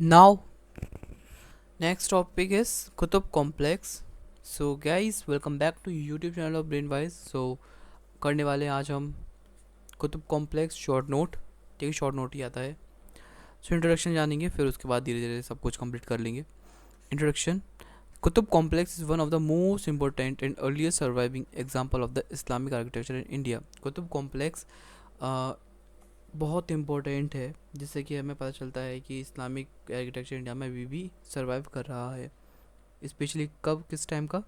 Now, next topic is Qutub Complex. So guys, welcome back to YouTube channel of Brainwise. So करने वाले हैं आज हम Qutub complex short note. ठीक है, शॉर्ट नोट ही आता है। सो इंट्रोडक्शन जानेंगे, फिर उसके बाद धीरे धीरे सब कुछ कंप्लीट कर लेंगे। Introduction. Qutub complex is one of the most important and earliest surviving example of the Islamic architecture in India. Qutub complex बहुत इम्पोर्टेंट है, जिससे कि हमें पता चलता है कि इस्लामिक आर्किटेक्चर इंडिया में अभी भी सर्वाइव कर रहा है। स्पेशली कब, किस टाइम का?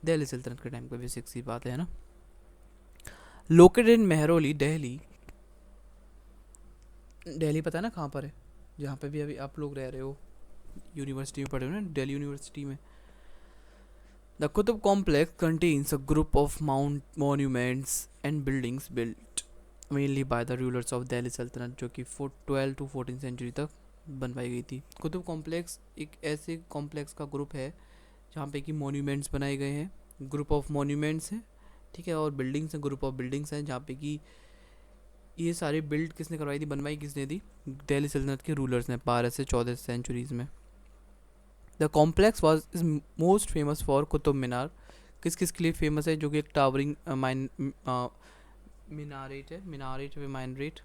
दिल्ली सल्तनत के टाइम का, बेसिक सी बात है ना। Located in Mehrauli, Delhi. दिल्ली पता है ना कहाँ पर है? जहाँ पे भी अभी आप लोग रह रहे हो, यूनिवर्सिटी में पढ़े हो ना, दिल्ली यूनिवर्सिटी में। The Qutub complex contains a group of monuments and buildings built mainly by the rulers of Delhi सल्तनत, जो कि 12 to 14 सेंचुरी तक बनवाई गई थी। कुतुब कॉम्प्लेक्स एक ऐसे कॉम्प्लेक्स का ग्रुप है जहाँ पे कि मॉन्यूमेंट्स बनाए गए हैं, ग्रुप ऑफ मॉन्यूमेंट्स हैं, ठीक है, और बिल्डिंग्स हैं, ग्रुप ऑफ बिल्डिंग्स हैं, जहाँ पे कि ये सारी बिल्ड किसने करवाई थी, बनवाई किसने थी? दिल्ली सल्तनत के रूलर्स ने 12 से 14 सेंचुरीज में। The complex was is most famous for Qutub Minar. किस किस के लिए फेमस है? जो कि एक टावरिंग मीनारेट है, मीनारेट।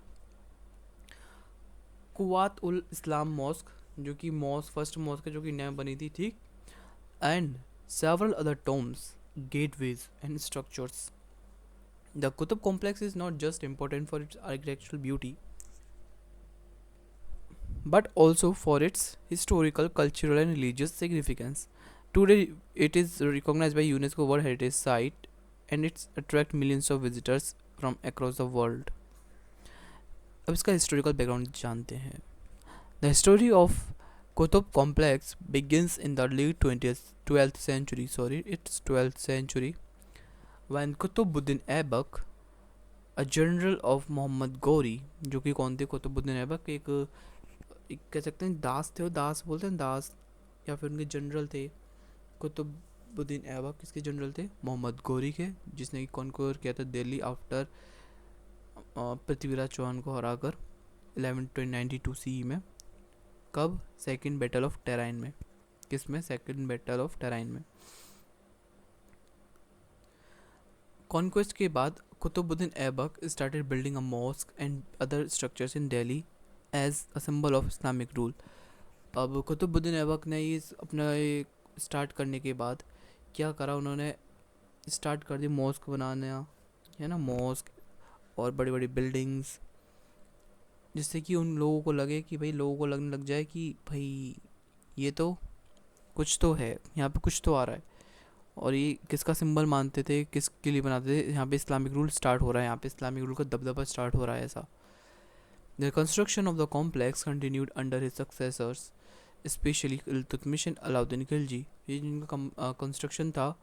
कुवात उल इस्लाम मॉस्क, जो कि फर्स्ट मॉस्क है जो कि नया बनी थी, ठीक। And several other tombs, gateways and structures. The Qutub complex is not just important for its architectural beauty but also for its historical, cultural and religious significance. Today it is recognized by UNESCO World Heritage Site and it attracts millions of visitors from across the world. अब इसका historical background जानते हैं। The story of Qutub complex begins in the late 12th century, it's 12th century, when Qutbuddin Aibak, a general of Mohammad Ghori, जो कि कौन थे? कुतुबुद्दीन ऐबक एक कह सकते हैं दास थे, वो दास बोलते हैं, दास, या फिर उनके जनरल थे। कुतुबुद्दीन ऐबक किसके जनरल थे? मोहम्मद गौरी के, जिसने कॉन्कोर किया था दिल्ली आफ्टर पृथ्वीराज चौहान को हराकर 1192 CE में। कब? सेकंड बैटल ऑफ टेराइन में। किस में? सेकंड बैटल ऑफ टेराइन में। कॉन्क्वेस्ट के बाद Qutbuddin Aibak started building a mosque and other structures in Delhi as a symbol of Islamic rule. अब कुतुबुद्दीन ऐबक ने ये अपना ये स्टार्ट करने के बाद क्या करा? उन्होंने स्टार्ट कर दी मॉस्क बनाना, है ना, मॉस्क और बड़ी बड़ी बिल्डिंग्स, जिससे कि उन लोगों को लगे कि भाई, लोगों को लगने लग जाए कि भाई ये तो कुछ तो है, यहाँ पे कुछ तो आ रहा है। और ये किसका सिंबल मानते थे, किसके लिए बनाते थे? यहाँ पे इस्लामिक रूल स्टार्ट हो रहा है, यहाँ पे इस्लामिक रूल का दबदबा स्टार्ट हो रहा है, ऐसा। The construction of the complex continued under his successors, specially Iltutmish and Alauddin Khilji. ये जिनका कंस्ट्रक्शन था,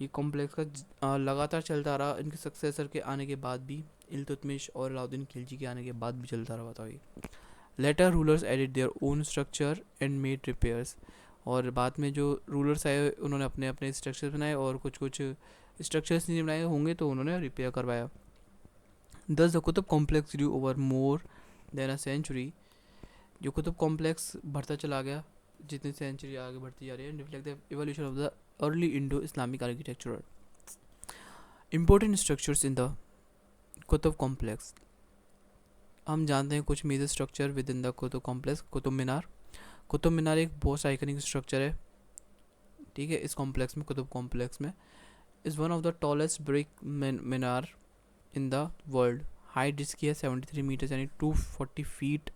ये कॉम्प्लेक्स का लगातार चलता रहा इनके सक्सेसर के आने के बाद भी, इल्तुतमिश और अलाउद्दीन खिलजी के आने के बाद भी चलता रहा था ये। Later rulers added their own structure and made repairs. और बाद में जो रूलर्स आए, उन्होंने अपने अपने स्ट्रक्चर बनाए, और कुछ कुछ स्ट्रक्चर्स नहीं बनाए होंगे तो उन्होंने रिपेयर करवाया। This the Qutub complex due over more than a century. जो कुतुब कॉम्प्लेक्स बढ़ता चला गया, जितनी सेंचुरी आगे बढ़ती जा रही है, reflect the evolution of the early Indo Islamic architecture. Important structures in the Qutub complex. हम जानते हैं कुछ major structure within the Qutub complex. Qutub Minar एक बहुत आइकनिक स्ट्रक्चर है, ठीक है, इस कॉम्प्लेक्स में, कुतुब कॉम्प्लेक्स में। Is one of the tallest brick Minar in the world. Height जिसकी है 73 मीटर्स, यानी 240 फीट,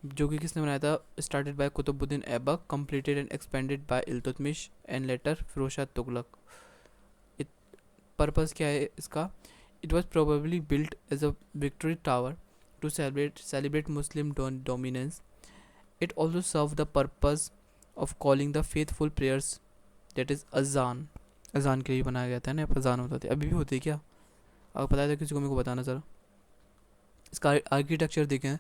जो कि किसने बनाया था? Started by Qutbuddin Aibak, completed and expanded by Iltutmish and later Firoz Shah Tughlaq. Purpose क्या है इसका? It was probably built as a victory tower to celebrate Muslim dominance. It also served the purpose of calling the faithful prayers, that is अजान। अजान के लिए बनाया गया था ना, अजान होता था, अभी भी होती है क्या? अगर पता है तो किसी को मेरे को बताना ज़रा। इसका आर्किटेक्चर देखें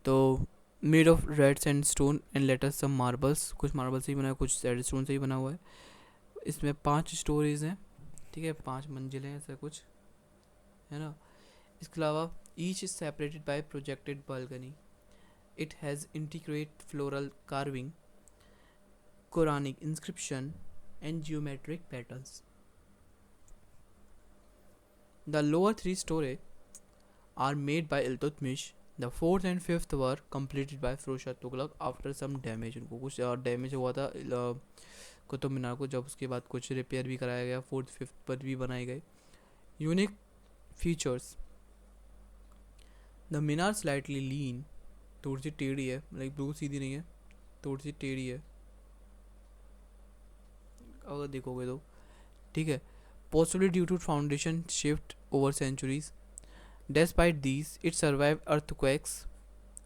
तो made of red sandstone and later some marbles, कुछ मार्बल से ही बना है, कुछ सैंड स्टोन से ही बना हुआ है। इसमें 5 स्टोरीज हैं, ठीक है, 5 मंजिलें हैं, ऐसा कुछ है ना। इसके अलावा each is separated by projected balcony. It has intricate floral carving, Quranic inscription, and geometric patterns. The lower three stories are made by Iltutmish. The fourth and fifth were completed by Firoz Shah Tughlaq after some damage. उनको कुछ damage हुआ था कुतुब मीनार को, जब उसके बाद कुछ repair भी कराया गया, फोर्थ फिफ्थ पर भी बनाए गए. Unique features: the Minar slightly lean, थोड़ी सी टेढ़ी है, लाइक बिल्कुल सीधी नहीं है, थोड़ी सी टेढ़ी है अगर देखोगे तो, ठीक है. Possibly due to foundation shift over centuries. Despite these, it survived earthquakes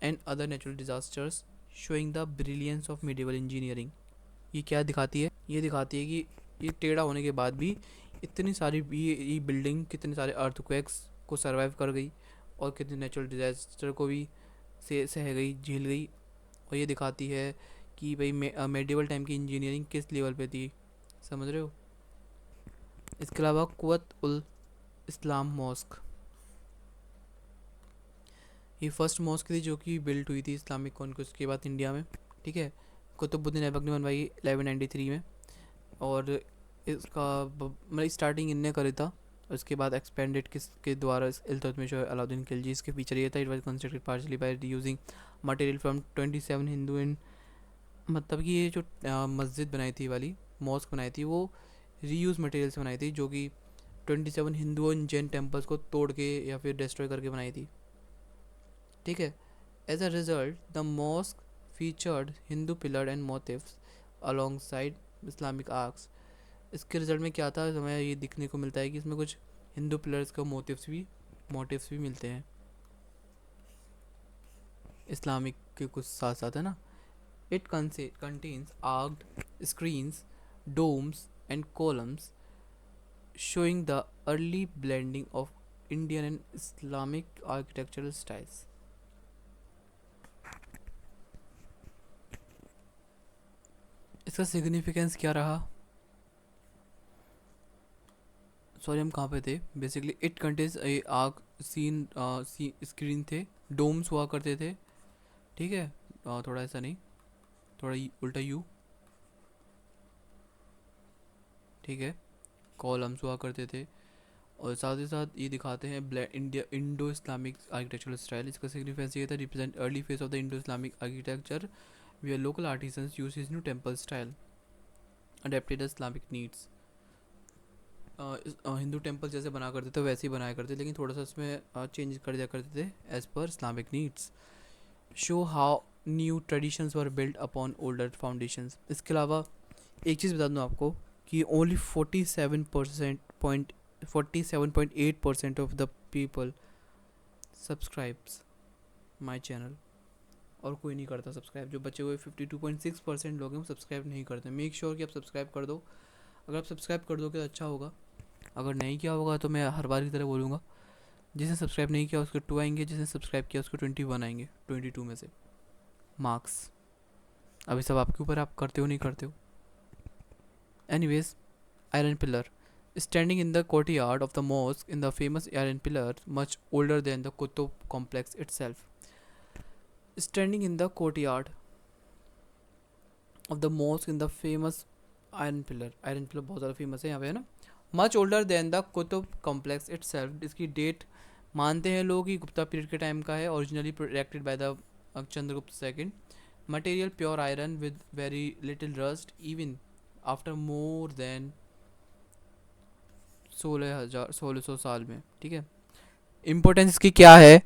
and other natural disasters, showing the brilliance of medieval engineering. ये क्या दिखाती है? ये दिखाती है कि ये टेढ़ा होने के बाद भी इतनी सारी ये बिल्डिंग कितने सारे अर्थक्वेक्स को सर्वाइव कर गई और कितने नेचुरल डिजास्टर को भी से सह गई, झेल गई. और ये दिखाती है कि भाई मेडिवल टाइम की इंजीनियरिंग किस लेवल पे थी. समझ रहे हो? इसके अलावा कुवत उल इस्लाम मॉस्क, ये फर्स्ट मॉस्क थी जो कि बिल्ट हुई थी इस्लामिक कॉन्क्वेस्ट के बाद इंडिया में. ठीक है, कुतुबुद्दीन ऐबक ने बनवाई 1193 में, और इसका मतलब स्टार्टिंग इनने करी था. उसके बाद एक्सपेंडेड किसके द्वारा, इल्तुतमिश और अलाउद्दीन खिलजी. इसके फीचर ये था, it was constructed partially by using material from 27 Hindu and, मतलब कि ये जो मस्जिद बनाई थी वाली मॉस्क बनाई थी वो रीयूज मटेरियल से बनाई थी, जो कि 27 हिंदू एंड जैन टेम्पल्स को तोड़ के या फिर डिस्ट्रॉय करके बनाई थी. ठीक है. As a result the mosque featured Hindu pillar and motives alongside Islamic arcs. इसके रिजल्ट में क्या था, हमें ये दिखने को मिलता है कि इसमें कुछ हिंदू पिलर्स का मोटिव्स भी मिलते हैं इस्लामिक के कुछ साथ साथ, है ना. It contains arched screens, domes and columns, showing the early blending of Indian and Islamic architectural styles. इसका सिग्निफिकेंस क्या रहा? सॉरी, हम कहाँ पे थे? Basically it contains a arch scene screen थे, डोम्स हुआ करते थे. ठीक है, थोड़ा ऐसा नहीं, थोड़ा उल्टा यू. ठीक है, कॉलम्स हुआ करते थे, और साथ ही साथ ये दिखाते हैं इंडो इस्लामिक आर्किटेक्चरल स्टाइल. इसका सिग्निफिकेंस ये था, represent early phase of the Indo Islamic architecture where local artisans use his new temple style adapted Islamic needs. Hindu temple जैसे बना करते थे वैसे ही बनाया करते, लेकिन थोड़ा सा उसमें चेंज कर दिया करते थे as per Islamic needs. Show how new traditions were built upon older foundations. इसके अलावा एक चीज़ बता दूँ आपको कि only 47.8% of the people subscribes my channel, और कोई नहीं करता सब्सक्राइब. जो बचे हुए 52.6% लोग हैं वो सब्सक्राइब नहीं करते. मेक श्योर कि आप सब्सक्राइब कर दो. अगर आप सब्सक्राइब कर दोगे तो अच्छा होगा, अगर नहीं किया होगा तो मैं हर बार की तरह बोलूँगा, जिसने सब्सक्राइब नहीं किया उसको 2 आएंगे, जिसने सब्सक्राइब किया उसको 21 आएंगे, 22 में से मार्क्स. अभी सब आपके ऊपर, आप करते हो नहीं करते हो. Anyways, iron pillar. Standing in the courtyard of the mosque in the famous iron pillar, much older than the Qutub complex itself. Standing in the courtyard of the mosque in the famous iron pillar. Iron pillar बहुत ज़्यादा famous है यहाँ पे, है ना. Much older than the Qutub complex itself. इसकी date मानते हैं लोग कि गुप्ता पीरियड के टाइम का है. Originally erected by the Chandragupta II. Material pure iron with very little rust even after more than 1600 साल में. ठीक है. इम्पोर्टेंस इसकी क्या है?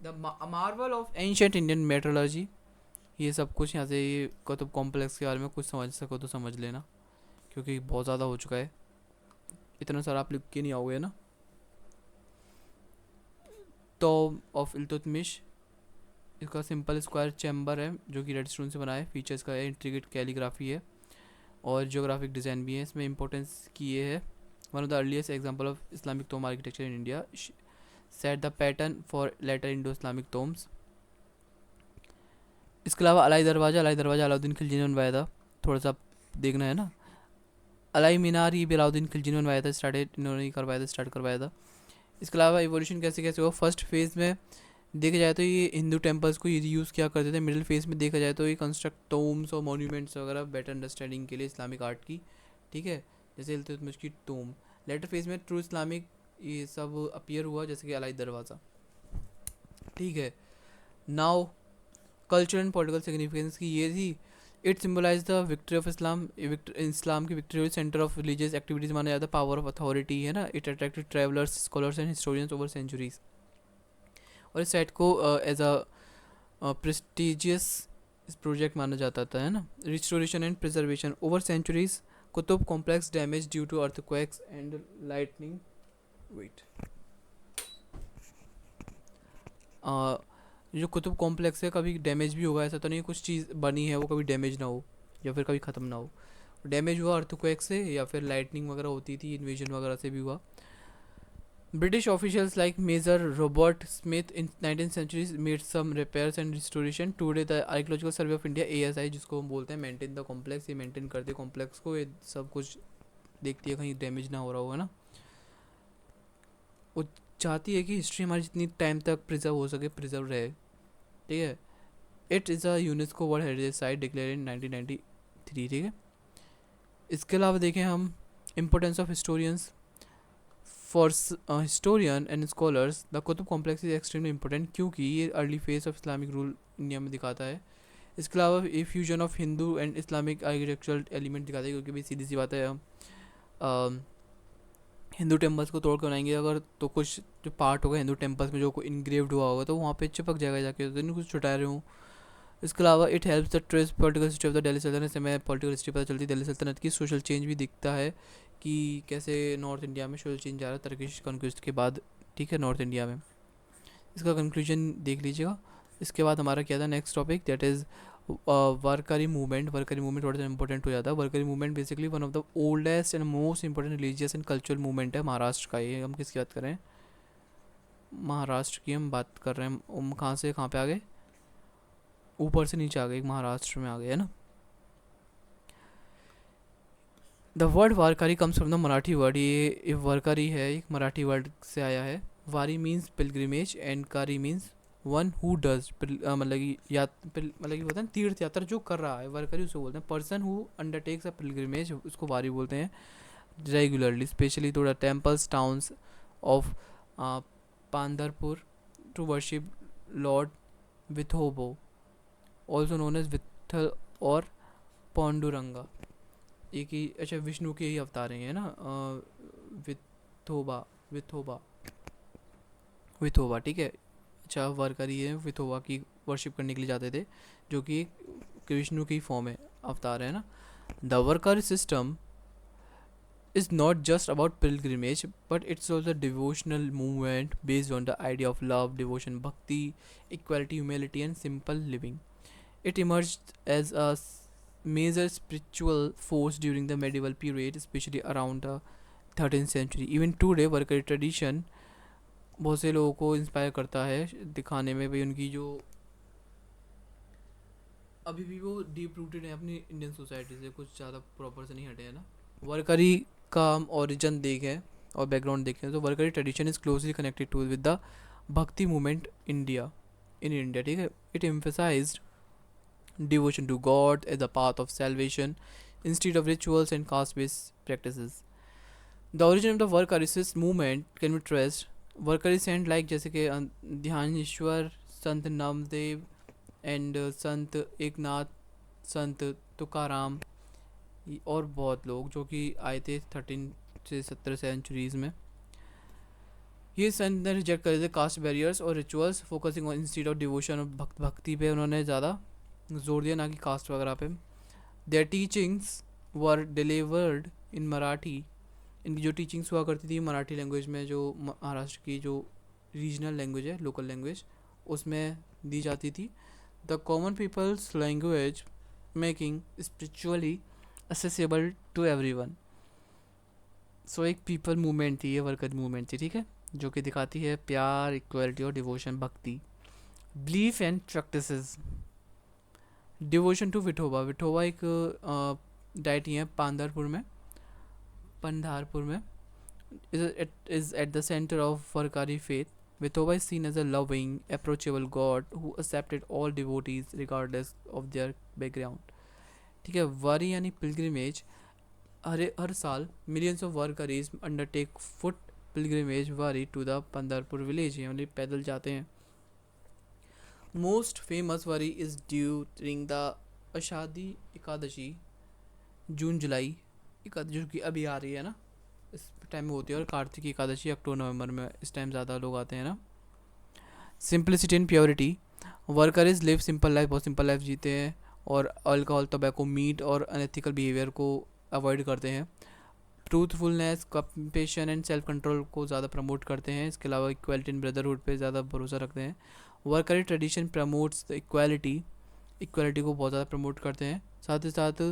The Marvel of ancient Indian metrology. ये सब कुछ यहाँ से, ये कुतुब कॉम्प्लेक्स के बारे में कुछ समझ सको तो समझ लेना, क्योंकि बहुत ज़्यादा हो चुका है, इतना सारा आप लिख के नहीं आओगे ना. Tom of Iltutmish. इसका सिंपल स्क्वायर चैम्बर है जो कि रेड स्टोन से बना है. फीचर्स का इंट्रिकेट कैलीग्राफी है और जियोग्राफिक डिज़ाइन भी है. इसमें इंपॉर्टेंस की ये है, one of the earliest example of Islamic tomb architecture in India, set the pattern for later Indo Islamic tombs. इसके अलावा अलाई दरवाज़ा अलाउद्दीन खिलजी ने बनवाया था. थोड़ा सा देखना है ना. अलाई मीनार ये भी अलाउद्दीन खिलजी ने बनवाया था, स्टार्ट करवाया था. इसके अलावा इवोल्यूशन कैसे कैसे हुआ. फर्स्ट फेज़ में देखा जाए तो ये हिंदू टेम्पल्स को ये यूज़ क्या करते थे मिडिल फेज में, देखा जाए तो ये कंस्ट्रक्ट टोम्स और मॉन्यूमेंट्स वगैरह बेटर अंडरस्टैंडिंग के लिए इस्लामिक आर्ट की, ठीक है, जैसे इल्तुतमिश की टोम। लेटर फेज में ट्रू इस्लामिक ये सब अपीयर हुआ, जैसे कि अलाई दरवाज़ा, ठीक है। Now culture and political significance की ये थी, it symbolize the victory of Islam, इस्लाम की victory, centre of religious activities माना जाता है, पावर ऑफ अथॉरिटी है ना, it attracted travellers, scholars and historians over centuries. और इस साइट को एज अ प्रेस्टिजियस प्रोजेक्ट माना जाता था, है ना। Restoration and preservation over centuries, Qutub complex damage due to earthquakes and lightning, wait, जो कुतुब कॉम्प्लेक्स है कभी डैमेज भी होगा, ऐसा तो नहीं कुछ चीज़ बनी है वो कभी डैमेज ना हो या फिर कभी ख़त्म ना हो। डैमेज हुआ अर्थक्वेक से या फिर लाइटनिंग वगैरह होती थी, इन्वेजन वगैरह से भी हुआ। British officials like Major Robert Smith in 19th century made some repairs and restoration. Today the Archaeological Survey of India ASI, जिसको हम बोलते हैं मेंटेन द कॉम्प्लेक्स, ये मेंटेन करते हैं कॉम्प्लेक्स को, ये सब कुछ देखती है कहीं डैमेज ना हो रहा होगा ना। वो चाहती है कि हिस्ट्री हमारी जितनी टाइम तक प्रिजर्व हो सके प्रिजर्व रहे, ठीक है। It is a UNESCO world heritage site declare in 1993, ठीक है। इसके अलावा देखें हम importance of historians. For historian and scholars the Qutub complex is extremely important, क्योंकि ये early phase of Islamic rule India में दिखाता है। इसके अलावा ये fusion of Hindu and Islamic architectural element दिखाता है, क्योंकि भी सीधी सी बात है हम हिंदू टेम्पल्स को तोड़ कर बनाएंगे अगर, तो कुछ जो पार्ट होगा हिंदू टेम्पल्स में जो कोई इनग्रेव्ड हुआ होगा तो वहाँ पे चिपक जाएगा जाके, तो नहीं कुछ छुटा रहे हूँ। इसके अलावा it helps the trace political history of the Delhi सल्तनत से हमें पॉलिटिकल हिस्ट्री पता चलती है दिल्ली सल्तनत की। सोशल चेंज भी दिखता है कि कैसे नॉर्थ इंडिया में सोशल चेंज आ रहा है टर्किश कॉन्क्वेस्ट के बाद, ठीक है, नॉर्थ इंडिया में। इसका कंक्लूजन देख लीजिएगा। इसके बाद हमारा क्या था next topic, that is Warkari movement. Warkari movement थोड़ा सा इंपॉर्टेंट हो जाता है। Warkari movement basically one of the oldest and most important religious and cultural movement है महाराष्ट्र का। ये हम किसकी बात कर रहे हैं, महाराष्ट्र की हम बात कर रहे हैं। हम कहाँ से कहाँ पे आ गए, ऊपर से नीचे आ गए, महाराष्ट्र में आ गए, है ना। The word Warkari comes from the Marathi word, ये वारकारी है एक मराठी वर्ड से आया है। वारी मीन्स पिलग्रिमेज एंड कारी मीन्स वन हु डज, मतलब कि मतलब कि होता है तीर्थ यात्रा जो कर रहा है, वारकारी उसको बोलते हैं। Person who undertakes a pilgrimage उसको वारी बोलते हैं regularly, specially to the temples towns of Pandharpur to worship lord Vithoba, also known as Vithal और पांडुरंगा। एक ही, अच्छा, विष्णु के ही अवतार हैं, है ना। विथोबा विथोबा विथोबा, ठीक है। अच्छा, वारकरी है विथोबा की वर्शिप करने के लिए जाते थे, जो कि विष्णु की फॉर्म है, अवतार है ना। The Warkari system is not just about pilgrimage, but it's also a devotional movement based on the idea of love, devotion, bhakti, equality, humility, and simple living. It emerged as a major spiritual force during the medieval period, especially around the 13th century. Even today, Varkari tradition बहुत से लोगों को inspire करता है दिखाने में भाई उनकी जो अभी भी वो डीप रूटेड है अपनी इंडियन सोसाइटी से, कुछ ज़्यादा प्रॉपर से नहीं हटे, है ना। वारकरी का हम ओरिजिन देखें और बैकग्राउंड देखें तो Warkari tradition is closely connected to with the bhakti movement India in India, ठीक है। It emphasized devotion to God as a path of salvation instead of rituals and caste-based practices. The origin of the Varkaris movement can be traced. Varkari saint like जैसे कि ध्यानेश्वर, संत Namdev and संत एकनाथ, संत तुकाराम और बहुत लोग जो कि आए थे 13 से 17 सेंचुरीज़ में। ये संत ने रिजेक्ट करे थे कास्ट बैरियर्स और rituals, focusing on instead of devotion और भक्ति पे उन्होंने ज़्यादा जोर दिया, ना कि कास्ट वगैरह पे। Their teachings were delivered in Marathi, इनकी जो टीचिंग्स हुआ करती थी मराठी लैंग्वेज में, जो महाराष्ट्र की जो रीजनल लैंग्वेज है, लोकल लैंग्वेज, उसमें दी जाती थी। The common peoples language making spiritually accessible to everyone. So एक पीपल मूवमेंट थी, ये वर्कर मूवमेंट थी, ठीक है, जो कि दिखाती है प्यार, इक्वलिटी और devotion, bhakti. Belief and practices. Devotion to Vithoba, Vithoba एक डाइटी है पंधारपुर में, it is at the centre of Warkari faith. Vithoba is seen as a loving, approachable god who accepted all devotees regardless of their background. ठीक है, वारी यानी pilgrimage. हर साल millions of Warkaris undertake foot pilgrimage wari to the Pandharpur village, यानी पैदल जाते हैं. Most famous wari is during the Ashadhi Ekadashi, June July Ekadashi जो कि अभी आ रही है ना, इस टाइम में होती है. और कार्तिक एकादशी अक्टूबर नवंबर में, इस टाइम ज़्यादा लोग आते हैं ना. Simplicity and purity. Workers live simple life, बहुत सिंपल लाइफ जीते हैं और अल्कोहल, टोबैको, मीट और अनएथिकल बिहेवियर को अवॉइड करते हैं. Truthfulness, compassion and self control को ज़्यादा प्रमोट करते हैं. इसके अलावा इक्वालिटी एंड ब्रदरहुड पे ज़्यादा भरोसा रखते हैं. Worker tradition promotes the equality को बहुत ज़्यादा प्रमोट करते हैं. साथ ही साथ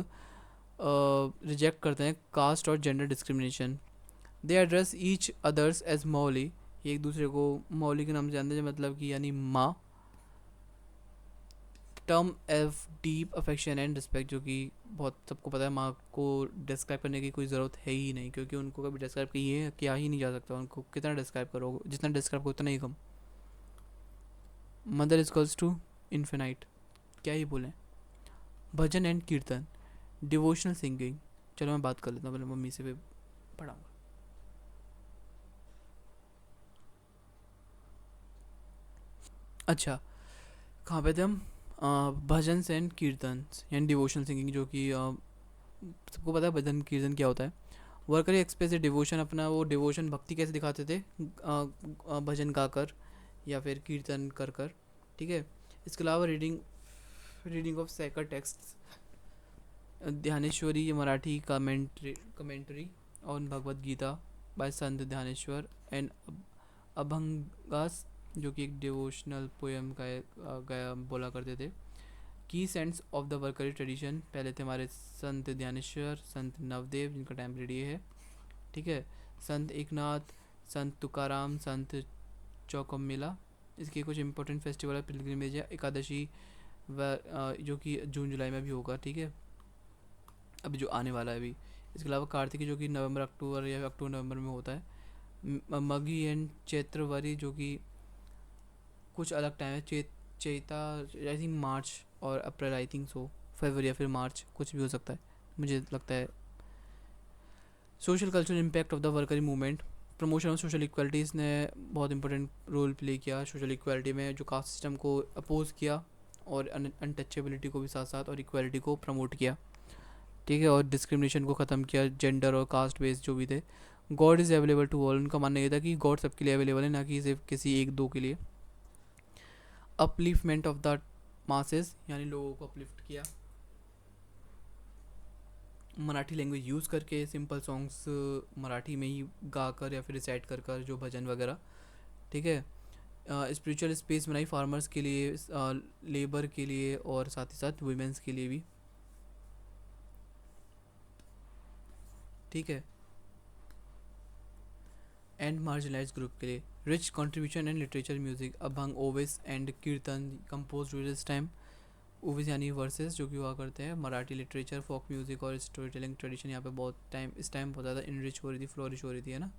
रिजेक्ट करते हैं कास्ट और जेंडर डिस्क्रिमिनेशन. दे एड्रेस ईच अदर्स एज मौली, ये एक दूसरे को मौली के नाम से जानते हैं, मतलब कि यानी माँ. Term F deep affection and respect, जो कि बहुत सबको पता है, माँ को डिस्क्राइब करने की कोई ज़रूरत है ही नहीं, क्योंकि उनको कभी डिस्क्राइब किया ही नहीं जा सकता. उनको कितना डिस्क्राइब करोगे, जितना डिस्क्राइब करो उतना ही कम. मदर इजकल्स टू इन्फिनाइट, क्या ही बोलें. भजन एंड कीर्तन, डिवोशनल सिंगिंग. चलो मैं बात कर लेता हूँ, पहले मम्मी से भी पढ़ाऊँगा. अच्छा, कहाँ पे थे हम? भजन एंड कीर्तन एंड डिवोशनल सिंगिंग, जो कि सबको पता है भजन कीर्तन क्या होता है. वर्कर एक्सप्रेस डिवोशन, अपना वो डिवोशन भक्ति कैसे दिखाते थे, भजन गाकर या फिर कीर्तन कर कर. ठीक है. इसके अलावा reading of sacred text, Dnyaneshwari, ये Marathi commentary on Bhagavad Gita by Sant Dnyaneshwar. And अभंगास, जो कि एक डिवोशनल पोएम गाया बोला करते थे. की saints of the Warkari tradition, पहले थे हमारे संत ध्यानेश्वर, संत नवदेव जिनका टाइम पीरियड ये है. ठीक है. संत एकनाथ, संत तुकाराम, संत चौकम्मेला. इसके कुछ इंपॉर्टेंट फेस्टिवल है, पिलग्रिमेज है, एकादशी जो कि जून जुलाई में भी होगा. ठीक है, अभी जो आने वाला है अभी. इसके अलावा कार्तिकी, जो कि नवंबर अक्टूबर या अक्टूबर नवंबर में होता है. मघी एंड चैत्रवरी, जो कि कुछ अलग टाइम है. चैता आई थिंक मार्च और अप्रैल, आई थिंक सो फरवरी या फिर मार्च, कुछ भी हो सकता है, मुझे लगता है. Social cultural impact of the वर्करी movement, promotion of social equalities ने बहुत इंपॉर्टेंट रोल प्ले किया सोशल इक्वालिटी में, जो कास्ट सिस्टम को अपोज किया और अनटचेबिलिटी को भी साथ साथ, और इक्वालिटी को प्रमोट किया. ठीक है. और डिस्क्रिमिनेशन को ख़त्म किया, जेंडर और कास्ट बेस्ड जो भी थे. God is available to all, उनका मानना ये था कि गॉड सबके लिए अवेलेबल है, ना कि सिर्फ किसी एक दो के लिए. अपलिफ्टमेंट ऑफ द मासेस, यानी लोगों को अपलिफ्ट किया मराठी लैंग्वेज यूज़ करके, सिंपल सॉन्ग्स मराठी में ही गा कर या फिर रिसाइट कर कर, जो भजन वगैरह. ठीक है. स्पिरिचुअल स्पेस बनाई फार्मर्स के लिए, लेबर के लिए, और साथ ही साथ वुमेंस के लिए भी. ठीक है. एंड मार्जिनलाइज ग्रुप के लिए. Rich contribution and literature music, abhang, ovis and kirtan compose during this time. Ovis यानी वर्सेस जो कि हुआ करते हैं. मराठी लिटरेचर, फोक म्यूजिक और स्टोरी टेलिंग ट्रेडिशन यहाँ पे बहुत टाइम, इस टाइम बहुत ज़्यादा इनरिच हो रही थी, फ्लोरिश हो रही थी, है ना.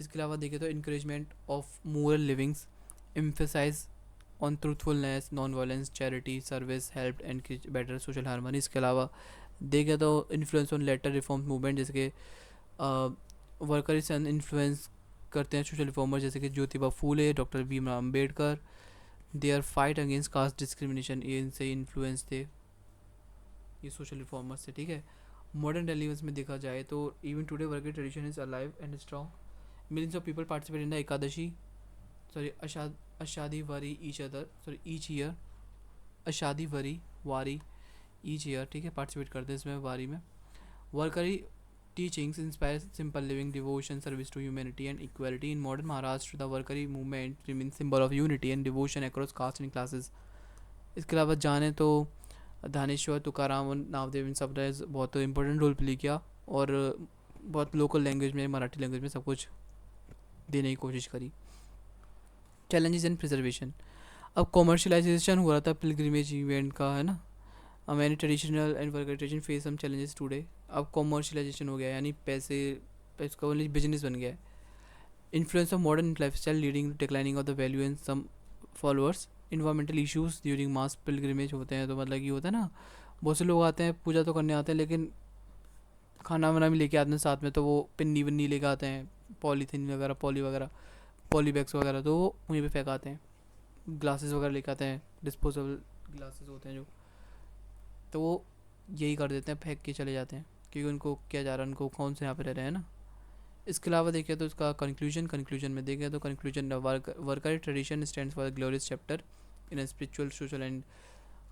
इसके अलावा देखें तो encouragement of moral livings, emphasize on truthfulness, non violence, charity, service, help and better social harmony. इसके अलावा देखें तो influence on later reform movement, जैसे कि वर्कर इन्फ्लुएंस करते हैं सोशल रिफॉर्मर, जैसे कि Jyotiba Phule, doctor Bhimrao Ambedkar. Their fight against caste discrimination, ये इनसे इन्फ्लुएंस थे, ये सोशल रिफॉर्मर्स से. ठीक है. मॉडर्न रेलिवेंस में देखा जाए तो even today Warkari tradition is alive and strong. Millions of people participate in the Ekadashi, sorry Ashadhi wari each year, Ashadhi wari each year. ठीक है. पार्टिसिपेट करते हैं इसमें वारी में. वर्करी teachings inspire simple living, devotion, service to humanity and equality. In modern Maharashtra, the Warkari movement remains symbol of unity and devotion across caste and classes. इसके अलावा जाने तो धानेश्वर, तुकाराम और नामदेव, इन सब ने बहुत इंपॉर्टेंट रोल प्ले किया और बहुत लोकल लैंग्वेज में, मराठी लैंग्वेज में सब कुछ देने की कोशिश करी. Challenges and preservation. अब कॉमर्शलाइजेशन हो रहा था पिलग्रिमेज इवेंट का, है ना. Many traditional and Warkari tradition face some challenges today. अब कॉमर्शलाइजेशन हो गया, यानी पैसे, इसका ओनली बिजनेस बन गया है. Influence of modern lifestyle leading to declining of the value in some followers. Environmental issues during mass pilgrimage होते हैं, तो मतलब ये होता है ना, बहुत से लोग आते हैं पूजा तो करने आते हैं, लेकिन खाना वाना भी लेके आते हैं साथ में, तो वो पिन्नी विन्नी लेके आते हैं, पॉलीथीन वगैरह पॉली बैग्स वगैरह, तो वो वहीं पे फेंक आते हैं। ग्लासेस वगैरह लेके आते हैं, डिस्पोजेबल ग्लासेस होते हैं जो, तो वो यही कर देते हैं, फेंक के चले जाते हैं, क्योंकि उनको क्या जा रहा है, उनको कौन से यहाँ पे रह रहे हैं ना। इसके अलावा देखें तो इसका कंक्लूजन में देखें तो conclusion, worker tradition stands for glorious chapter in a spiritual, social and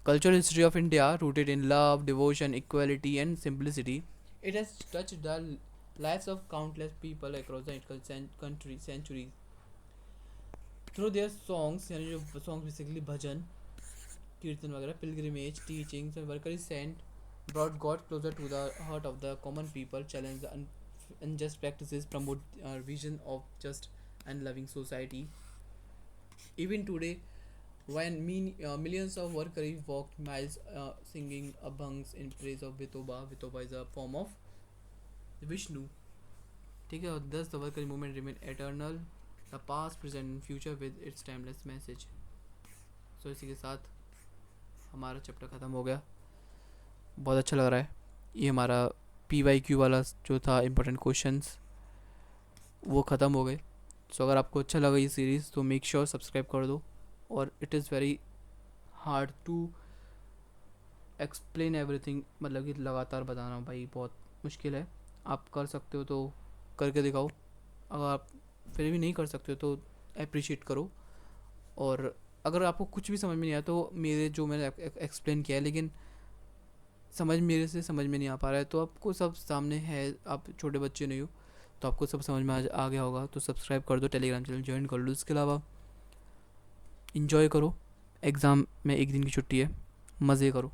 cultural history of India, rooted in love, devotion, equality, and simplicity. It has touched the lives of countless people across the country centuries. Through their songs, यानी जो songs basically भजन, कीर्तन वगैरह, pilgrimage, teachings, and worker is sent, brought God closer to the heart of the common people, challenge the unjust practices, promote our vision of just and loving society. Even today, when millions of warriors walked miles singing abhangs in praise of Vithoba. Vithoba is a form of Vishnu. ठीक है, और thus the warrior movement remain eternal, the past, present and future with its timeless message. So इसी के साथ हमारा chapter ख़त्म हो गया। बहुत अच्छा लग रहा है। ये हमारा PYQ वाला जो था इम्पोर्टेंट क्वेश्चंस वो ख़त्म हो गए। सो अगर आपको अच्छा लगा ये सीरीज़ तो मेक श्योर सब्सक्राइब कर दो। और it is very hard to explain everything, मतलब कि लगातार बताना भाई बहुत मुश्किल है। आप कर सकते हो तो करके दिखाओ, अगर आप फिर भी नहीं कर सकते हो तो अप्रिशिएट करो। और अगर आपको कुछ भी समझ में नहीं आया तो मेरे जो मैंने एक्सप्लेन किया है, लेकिन मेरे से समझ में नहीं आ पा रहा है, तो आपको सब सामने है, आप छोटे बच्चे नहीं हो तो आपको सब समझ में आ गया होगा, तो सब्सक्राइब कर दो, टेलीग्राम चैनल ज्वाइन कर लो। इसके अलावा इंजॉय करो, एग्ज़ाम में एक दिन की छुट्टी है, मज़े करो।